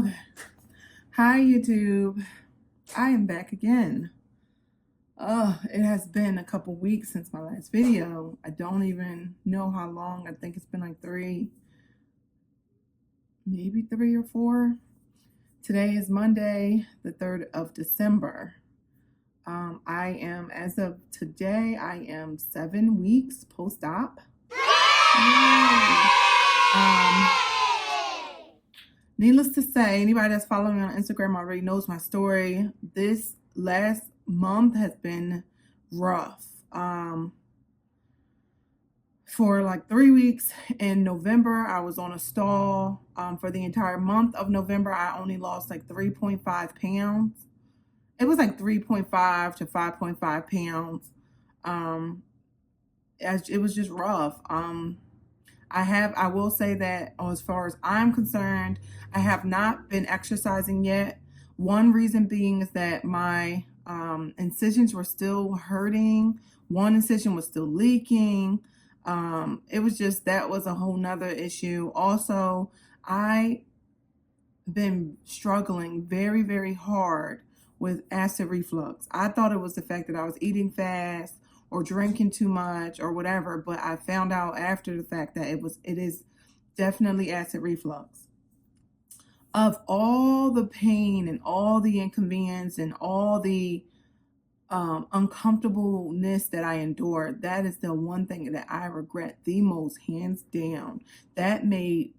Okay. Hi, YouTube. I am back again. It has been a couple weeks since my last video. I don't even know how long. I think it's been like maybe 3 or 4. Today is Monday, the 3rd of December. As of today, I am 7 weeks post-op. Needless to say, anybody that's following me on Instagram already knows my story. This last month has been rough. For like 3 weeks in November, I was on a stall. For the entire month of November, I only lost like 3.5 pounds. It was like 3.5 to 5.5 pounds. It was just rough. I will say that as far as I'm concerned, I have not been exercising yet. One reason being is that my incisions were still hurting. One incision was still leaking. That was a whole nother issue. Also, I've been struggling very, very hard with acid reflux. I thought it was the fact that I was eating fast or drinking too much or whatever, but I found out after the fact that it is definitely acid reflux. Of all the pain and all the inconvenience and all the uncomfortableness that I endured, that is the one thing that I regret the most, hands down. That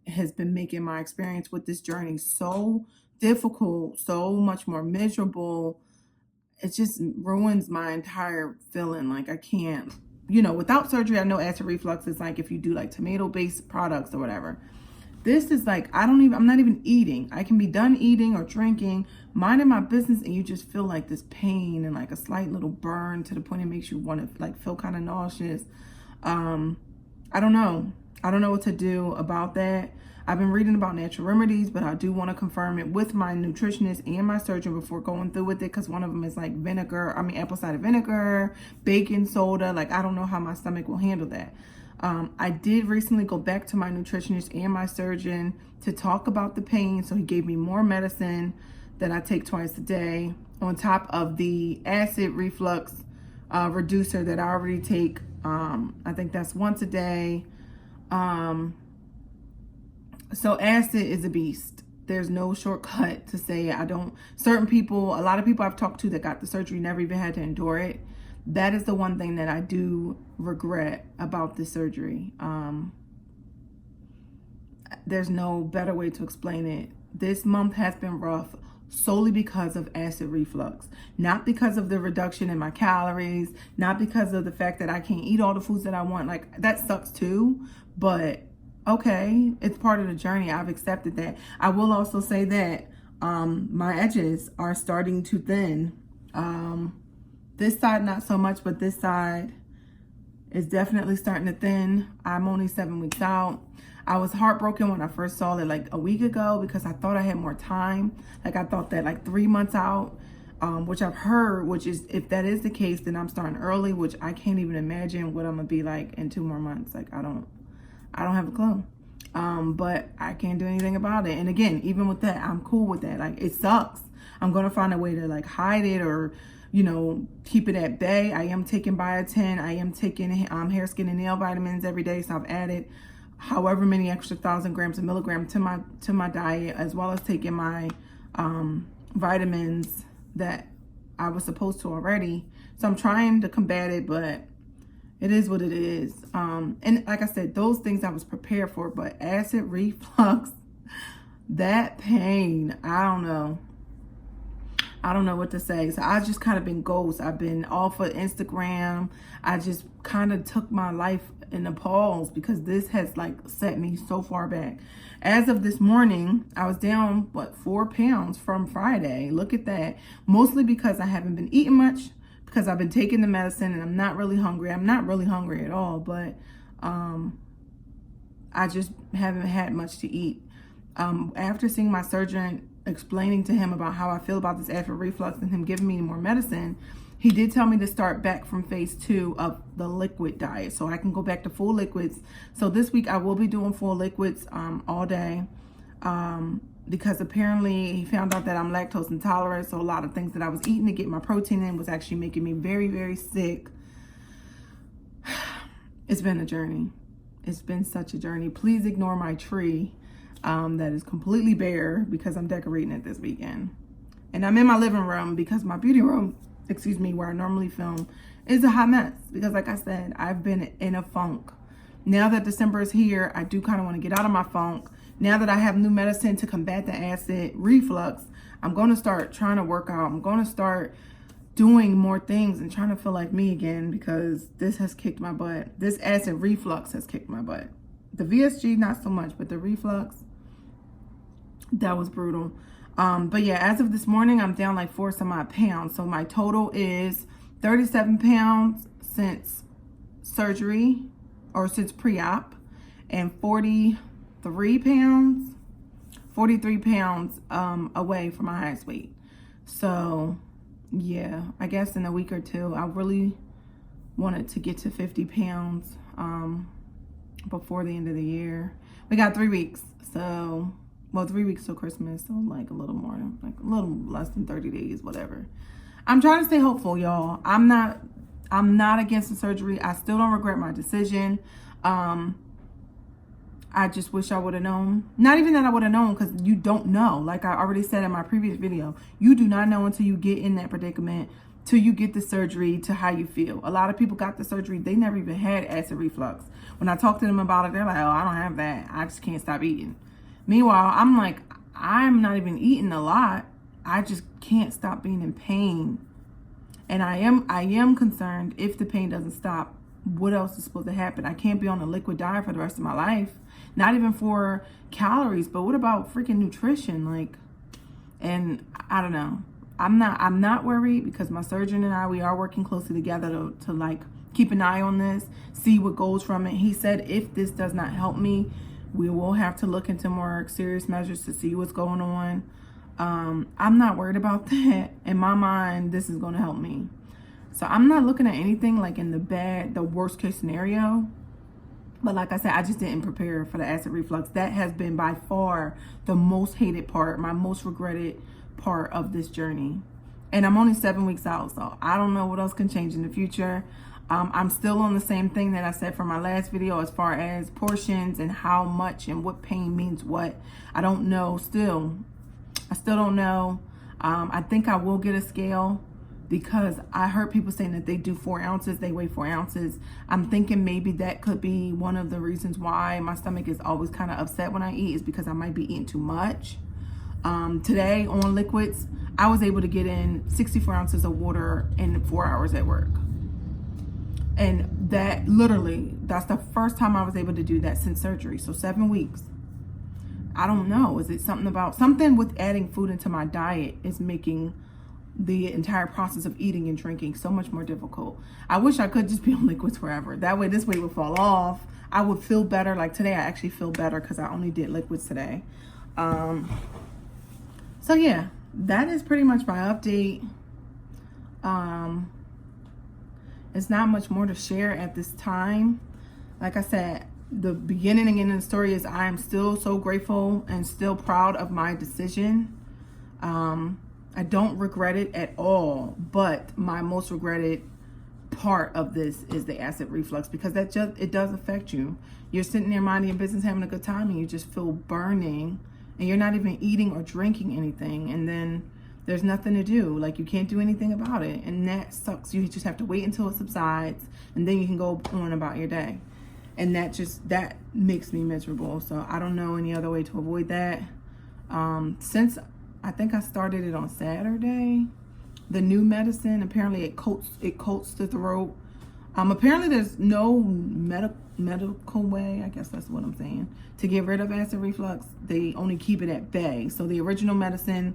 has been making my experience with this journey so difficult, so much more miserable. It just ruins my entire feeling. Like I can't, without surgery, I know acid reflux is like if you do like tomato-based products or whatever. This is like, I'm not even eating. I can be done eating or drinking, minding my business, and you just feel like this pain and like a slight little burn to the point it makes you want to like feel kind of nauseous. I don't know. I don't know what to do about that. I've been reading about natural remedies, but I do want to confirm it with my nutritionist and my surgeon before going through with it, because one of them is like apple cider vinegar, baking soda. Like, I don't know how my stomach will handle that. I did recently go back to my nutritionist and my surgeon to talk about the pain. So he gave me more medicine that I take twice a day on top of the acid reflux reducer that I already take. I think that's once a day. So acid is a beast. There's no shortcut to say a lot of people I've talked to that got the surgery never even had to endure it. That is the one thing that I do regret about this surgery. There's no better way to explain it. This month has been rough solely because of acid reflux. Not because of the reduction in my calories, not because of the fact that I can't eat all the foods that I want. Like, that sucks too, but okay, it's part of the journey. I've accepted that. I will also say that my edges are starting to thin. This side, not so much, but this side is definitely starting to thin. I'm only 7 weeks out. I was heartbroken when I first saw it like a week ago because I thought I had more time. Like, I thought that like 3 months out, which I've heard, which is, if that is the case, then I'm starting early, which I can't even imagine what I'm gonna be like in 2 more months. Like, I don't have a clue. But I can't do anything about it. And again, even with that, I'm cool with that. Like, it sucks. I'm gonna find a way to like hide it or, keep it at bay. I am taking biotin. I am taking hair, skin, and nail vitamins every day. So I've added however many extra 1,000 grams of milligram to my diet, as well as taking my vitamins that I was supposed to already. So I'm trying to combat it, but it is what it is. And like I said, those things I was prepared for, but acid reflux, that pain, I don't know what to say. So I just kind of been ghost. I've been off of Instagram. I just kind of took my life in a pause because this has like set me so far back. As of this morning, I was down 4 pounds from Friday. Look at that. Mostly because I haven't been eating much, because I've been taking the medicine and I'm not really hungry. I'm not really hungry at all, but I just haven't had much to eat. After seeing my surgeon, explaining to him about how I feel about this acid reflux and him giving me more medicine, he did tell me to start back from phase 2 of the liquid diet so I can go back to full liquids. So this week I will be doing full liquids all day. because apparently he found out that I'm lactose intolerant. So a lot of things that I was eating to get my protein in was actually making me very, very sick. It's been a journey. It's been such a journey. Please ignore my tree that is completely bare because I'm decorating it this weekend. And I'm in my living room because my beauty room, excuse me, where I normally film, is a hot mess. Because like I said, I've been in a funk. Now that December is here, I do kind of want to get out of my funk. Now that I have new medicine to combat the acid reflux, I'm going to start trying to work out. I'm going to start doing more things and trying to feel like me again, because this has kicked my butt. This acid reflux has kicked my butt. The VSG, not so much, but the reflux, that was brutal. But yeah, as of this morning, I'm down like 4 some odd pounds. So my total is 37 pounds since surgery, or since pre-op, and 43 pounds away from my highest weight. So yeah, I guess in a week or two, I really wanted to get to 50 pounds before the end of the year. We got 3 weeks. So, well, 3 weeks till Christmas. So like a little more, like a little less than 30 days, whatever. I'm trying to stay hopeful, y'all. I'm not against the surgery. I still don't regret my decision. I just wish I would have known. Not even that I would have known, because you don't know. Like I already said in my previous video, you do not know until you get in that predicament, till you get the surgery, to how you feel. A lot of people got the surgery, they never even had acid reflux. When I talk to them about it, they're like, oh, I don't have that. I just can't stop eating. Meanwhile, I'm like, I'm not even eating a lot. I just can't stop being in pain. And I am concerned, if the pain doesn't stop, what else is supposed to happen? I can't be on a liquid diet for the rest of my life. Not even for calories, but what about freaking nutrition? Like, and I don't know. I'm not worried, because my surgeon and we are working closely together to like keep an eye on this, see what goes from it. He said if this does not help me, we will have to look into more serious measures to see what's going on. I'm not worried about that. In my mind, this is going to help me. So I'm not looking at anything like in the worst case scenario. But like I said, I just didn't prepare for the acid reflux. That has been by far the most hated part, my most regretted part of this journey. And I'm only 7 weeks out, so I don't know what else can change in the future. I'm still on the same thing that I said from my last video as far as portions and how much and what pain means what. I don't know still. I still don't know. I think I will get a scale, because I heard people saying that they do 4 ounces, they weigh 4 ounces. I'm thinking maybe that could be one of the reasons why my stomach is always kind of upset when I eat, is because I might be eating too much. Today on liquids, I was able to get in 64 ounces of water in 4 hours at work. And that literally, that's the first time I was able to do that since surgery. So 7 weeks. I don't know. Is it something with adding food into my diet is making the entire process of eating and drinking so much more difficult. I wish I could just be on liquids forever. That way this weight would fall off. I would feel better. Like today, I actually feel better because I only did liquids today. So yeah, that is pretty much my update. It's not much more to share at this time. Like I said, the beginning and ending of the story is I am still so grateful and still proud of my decision. I don't regret it at all, but my most regretted part of this is the acid reflux, because it does affect you. You're sitting there minding your business, having a good time, and you just feel burning, and you're not even eating or drinking anything, and then there's nothing to do. Like, you can't do anything about it, and that sucks. You just have to wait until it subsides, and then you can go on about your day. And that makes me miserable. So I don't know any other way to avoid that. Since I think I started it on Saturday, the new medicine, apparently it coats the throat. Apparently there's no medical way, I guess that's what I'm saying, to get rid of acid reflux. They only keep it at bay. So the original medicine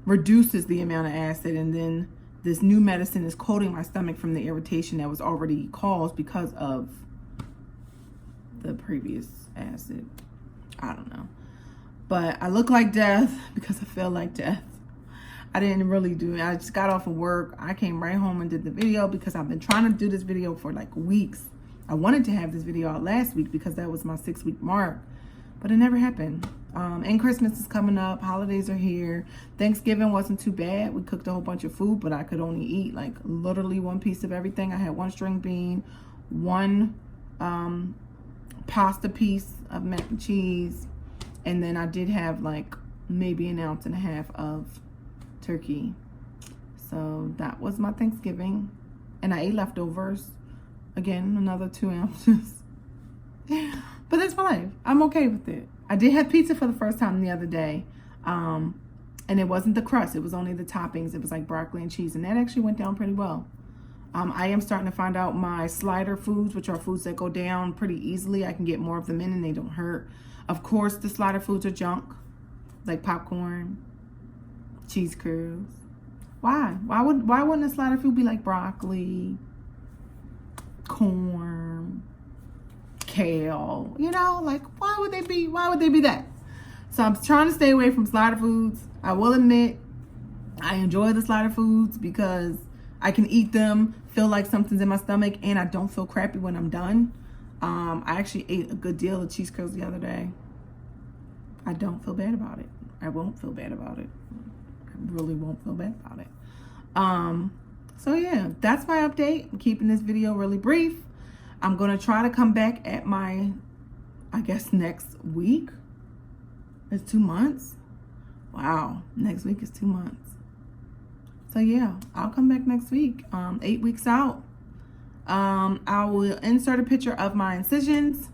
reduces the amount of acid, and then this new medicine is coating my stomach from the irritation that was already caused because of the previous acid. I don't know. But I look like death because I feel like death. I didn't really do it. I just got off of work. I came right home and did the video because I've been trying to do this video for like weeks. I wanted to have this video out last week because that was my 6-week mark. but it never happened. And Christmas is coming up. Holidays are here. Thanksgiving wasn't too bad. We cooked a whole bunch of food, but I could only eat like literally one piece of everything. I had one string bean, one pasta piece of mac and cheese, and then I did have like maybe an ounce and a half of turkey. So that was my Thanksgiving. And I ate leftovers. Again, another 2 ounces. But that's my life. I'm okay with it. I did have pizza for the first time the other day. And it wasn't the crust. It was only the toppings. It was like broccoli and cheese. And that actually went down pretty well. I am starting to find out my slider foods, which are foods that go down pretty easily. I can get more of them in and they don't hurt. Of course, the slider foods are junk. Like popcorn, cheese curls. Why? Why wouldn't a slider food be like broccoli, corn, kale? You know, like why would they be that? So I'm trying to stay away from slider foods. I will admit I enjoy the slider foods because I can eat them, feel like something's in my stomach, and I don't feel crappy when I'm done. I actually ate a good deal of cheese curls the other day. I don't feel bad about it. I won't feel bad about it. I really won't feel bad about it. So yeah, that's my update. I'm keeping this video really brief. I'm going to try to come back at my, I guess, next week. It's 2 months. Wow, next week is 2 months. So yeah, I'll come back next week, 8 weeks out. I will insert a picture of my incisions.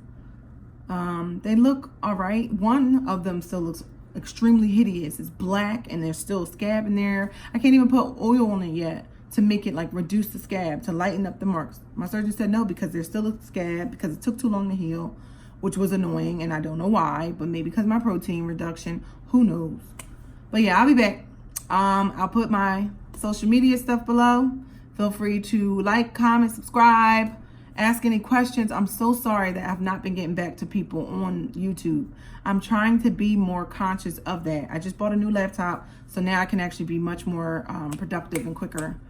They look all right. One of them still looks extremely hideous. It's black and there's still a scab in there. I can't even put oil on it yet to make it like reduce the scab, to lighten up the marks. My surgeon said no because there's still a scab because it took too long to heal, which was annoying, and I don't know why, but maybe because of my protein reduction, who knows. But yeah, I'll be back. I'll put my social media stuff below. Feel free to like, comment, subscribe, ask any questions. I'm so sorry that I've not been getting back to people on YouTube. I'm trying to be more conscious of that. I just bought a new laptop, so now I can actually be much more productive and quicker.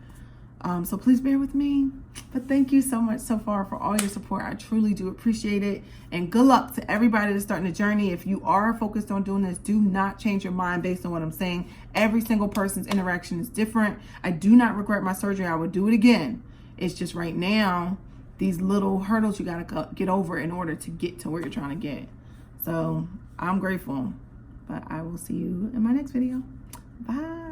So please bear with me. But thank you so much so far for all your support. I truly do appreciate it. And good luck to everybody that's starting the journey. If you are focused on doing this, do not change your mind based on what I'm saying. Every single person's interaction is different. I do not regret my surgery. I would do it again. It's just right now, these little hurdles you got to get over in order to get to where you're trying to get. So I'm grateful. But I will see you in my next video. Bye.